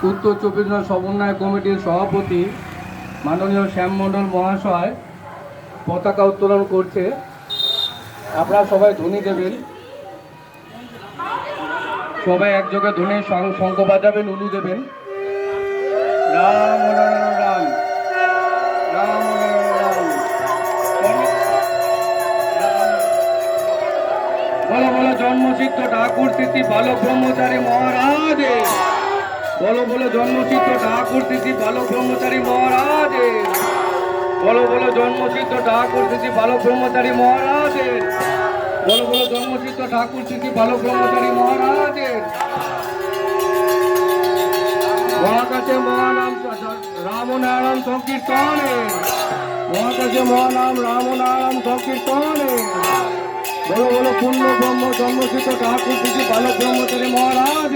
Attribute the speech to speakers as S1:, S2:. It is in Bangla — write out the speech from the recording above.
S1: উত্তর চব্বিশ পরগনা সমন্বয় কমিটির সভাপতি মাননীয় শ্যাম মণ্ডল মহাশয় পতাকা উত্তোলন করছে। আপনারা সবাই ধ্বনি দেবেন, সবাই একযোগে ধ্বনি শঙ্খ বাজাবেন, উলু দেবেন। রাম রাম রাম রাম। বলো বলো জন্মসিদ্ধ ঠাকুর তিথি বালক ব্রহ্মচারী মহারাজ। বলো বলো জন্মসিদ্ধ ঠাকুর তিথি বালক ব্রহ্মচারী মহারাজ। বলো বলো জন্মসিদ্ধ ঠাকুর তিথি বালক ব্রহ্মচারী মহারাজ। বলো বলো জন্মসিদ্ধ ঠাকুর তিথি বালক ব্রহ্মচারী মহারাজ। মহাকাশে মহানাম রাম নারায়ণ সংকীর্তনে। মহাকাশে মহানাম রাম নারায়ণ সংকীর্তনে। বলো বলো পূর্ণ ব্রহ্ম জন্মসিদ্ধ ঠাকুর তিথি বালক ব্রহ্মচারী মহারাজ।